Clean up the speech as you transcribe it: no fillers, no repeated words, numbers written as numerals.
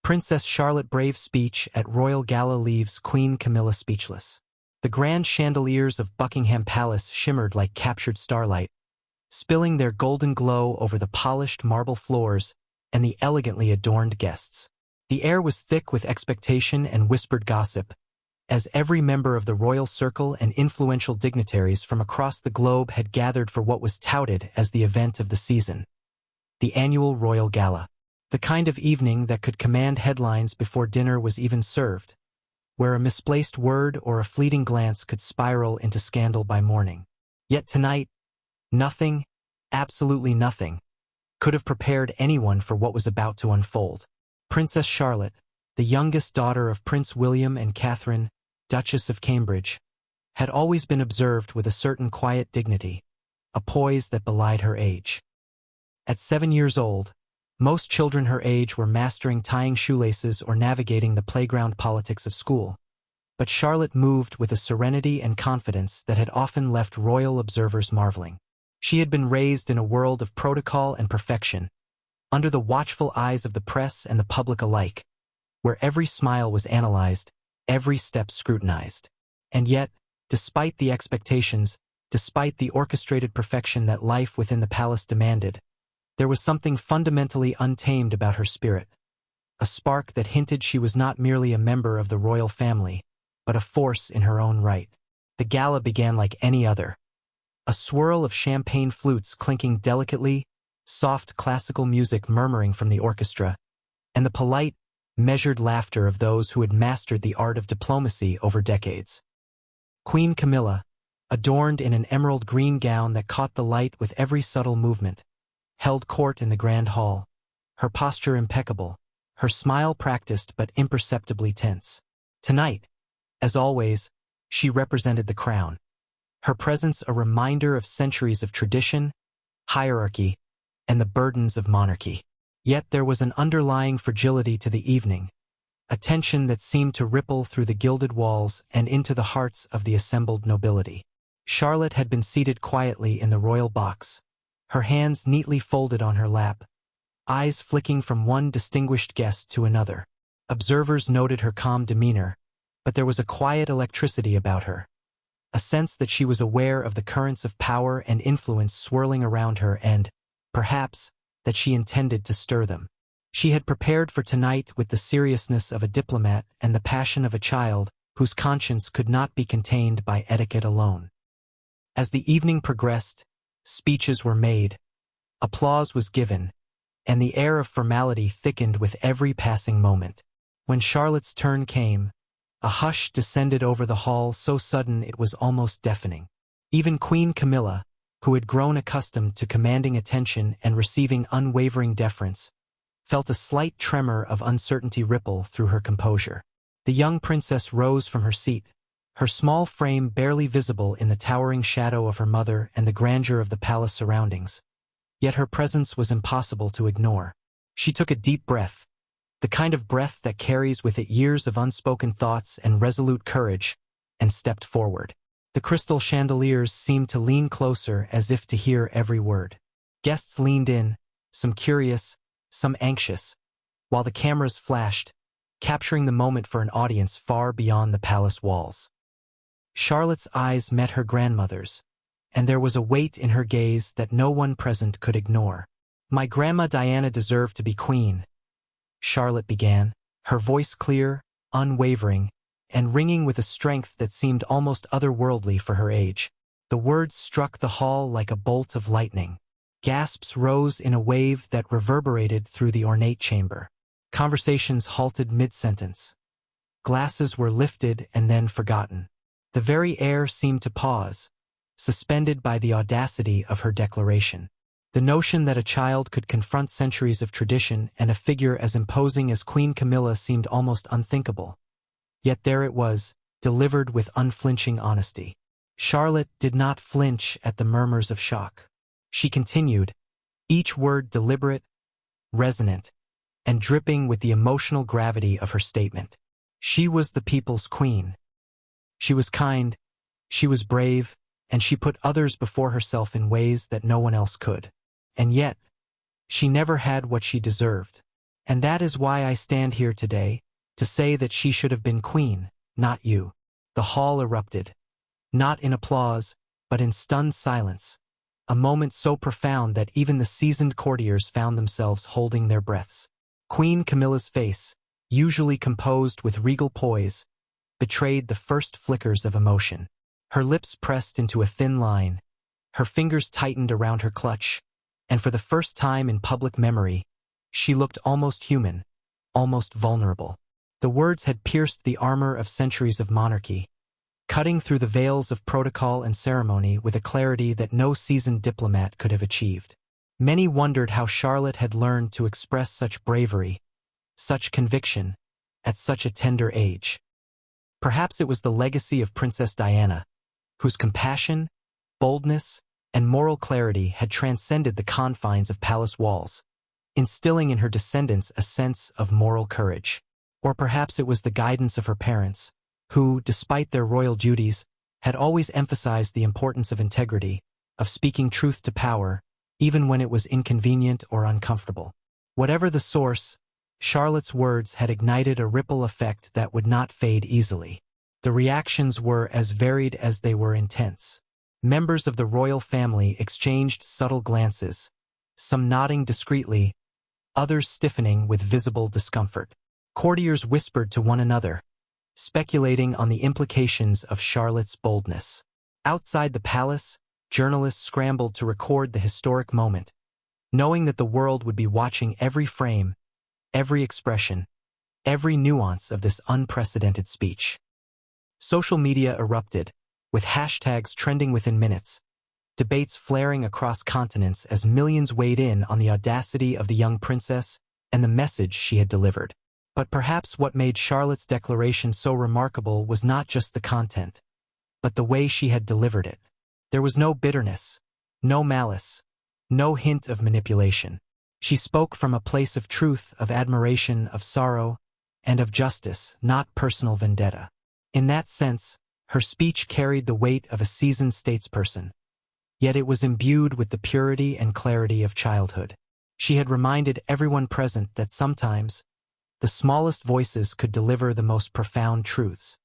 Princess Charlotte Brave's speech at Royal Gala leaves Queen Camilla speechless. The grand chandeliers of Buckingham Palace shimmered like captured starlight, spilling their golden glow over the polished marble floors and the elegantly adorned guests. The air was thick with expectation and whispered gossip, as every member of the royal circle and influential dignitaries from across the globe had gathered for what was touted as the event of the season, the annual Royal Gala. The kind of evening that could command headlines before dinner was even served, where a misplaced word or a fleeting glance could spiral into scandal by morning. Yet tonight, nothing, absolutely nothing, could have prepared anyone for what was about to unfold. Princess Charlotte, the youngest daughter of Prince William and Catherine, Duchess of Cambridge, had always been observed with a certain quiet dignity, a poise that belied her age. At 7 years old, most children her age were mastering tying shoelaces or navigating the playground politics of school, but Charlotte moved with a serenity and confidence that had often left royal observers marveling. She had been raised in a world of protocol and perfection, under the watchful eyes of the press and the public alike, where every smile was analyzed, every step scrutinized. And yet, despite the expectations, despite the orchestrated perfection that life within the palace demanded, there was something fundamentally untamed about her spirit, a spark that hinted she was not merely a member of the royal family, but a force in her own right. The gala began like any other. A swirl of champagne flutes clinking delicately, soft classical music murmuring from the orchestra, and the polite, measured laughter of those who had mastered the art of diplomacy over decades. Queen Camilla, adorned in an emerald green gown that caught the light with every subtle movement, held court in the grand hall, her posture impeccable, her smile practiced but imperceptibly tense. Tonight, as always, she represented the crown, her presence a reminder of centuries of tradition, hierarchy, and the burdens of monarchy. Yet there was an underlying fragility to the evening, a tension that seemed to ripple through the gilded walls and into the hearts of the assembled nobility. Charlotte had been seated quietly in the royal box, her hands neatly folded on her lap, eyes flicking from one distinguished guest to another. Observers noted her calm demeanor, but there was a quiet electricity about her, a sense that she was aware of the currents of power and influence swirling around her and, perhaps, that she intended to stir them. She had prepared for tonight with the seriousness of a diplomat and the passion of a child whose conscience could not be contained by etiquette alone. As the evening progressed, speeches were made, applause was given, and the air of formality thickened with every passing moment. When Charlotte's turn came, a hush descended over the hall so sudden it was almost deafening. Even Queen Camilla, who had grown accustomed to commanding attention and receiving unwavering deference, felt a slight tremor of uncertainty ripple through her composure. The young princess rose from her seat, her small frame barely visible in the towering shadow of her mother and the grandeur of the palace surroundings. Yet her presence was impossible to ignore. She took a deep breath, the kind of breath that carries with it years of unspoken thoughts and resolute courage, and stepped forward. The crystal chandeliers seemed to lean closer as if to hear every word. Guests leaned in, some curious, some anxious, while the cameras flashed, capturing the moment for an audience far beyond the palace walls. Charlotte's eyes met her grandmother's, and there was a weight in her gaze that no one present could ignore. "My Grandma Diana deserved to be queen," Charlotte began, her voice clear, unwavering, and ringing with a strength that seemed almost otherworldly for her age. The words struck the hall like a bolt of lightning. Gasps rose in a wave that reverberated through the ornate chamber. Conversations halted mid-sentence. Glasses were lifted and then forgotten. The very air seemed to pause, suspended by the audacity of her declaration. The notion that a child could confront centuries of tradition and a figure as imposing as Queen Camilla seemed almost unthinkable. Yet there it was, delivered with unflinching honesty. Charlotte did not flinch at the murmurs of shock. She continued, each word deliberate, resonant, and dripping with the emotional gravity of her statement. She was the people's queen. She was kind, she was brave, and she put others before herself in ways that no one else could. And yet, she never had what she deserved. And that is why I stand here today, to say that she should have been queen, not you." The hall erupted, not in applause, but in stunned silence, a moment so profound that even the seasoned courtiers found themselves holding their breaths. Queen Camilla's face, usually composed with regal poise, betrayed the first flickers of emotion. Her lips pressed into a thin line, her fingers tightened around her clutch, and for the first time in public memory, she looked almost human, almost vulnerable. The words had pierced the armor of centuries of monarchy, cutting through the veils of protocol and ceremony with a clarity that no seasoned diplomat could have achieved. Many wondered how Charlotte had learned to express such bravery, such conviction, at such a tender age. Perhaps it was the legacy of Princess Diana, whose compassion, boldness, and moral clarity had transcended the confines of palace walls, instilling in her descendants a sense of moral courage. Or perhaps it was the guidance of her parents, who, despite their royal duties, had always emphasized the importance of integrity, of speaking truth to power, even when it was inconvenient or uncomfortable. Whatever the source, Charlotte's words had ignited a ripple effect that would not fade easily. The reactions were as varied as they were intense. Members of the royal family exchanged subtle glances, some nodding discreetly, others stiffening with visible discomfort. Courtiers whispered to one another, speculating on the implications of Charlotte's boldness. Outside the palace, journalists scrambled to record the historic moment, knowing that the world would be watching every frame, every expression, every nuance of this unprecedented speech. Social media erupted, with hashtags trending within minutes, debates flaring across continents as millions weighed in on the audacity of the young princess and the message she had delivered. But perhaps what made Charlotte's declaration so remarkable was not just the content, but the way she had delivered it. There was no bitterness, no malice, no hint of manipulation. She spoke from a place of truth, of admiration, of sorrow, and of justice, not personal vendetta. In that sense, her speech carried the weight of a seasoned statesperson, yet it was imbued with the purity and clarity of childhood. She had reminded everyone present that sometimes, the smallest voices could deliver the most profound truths.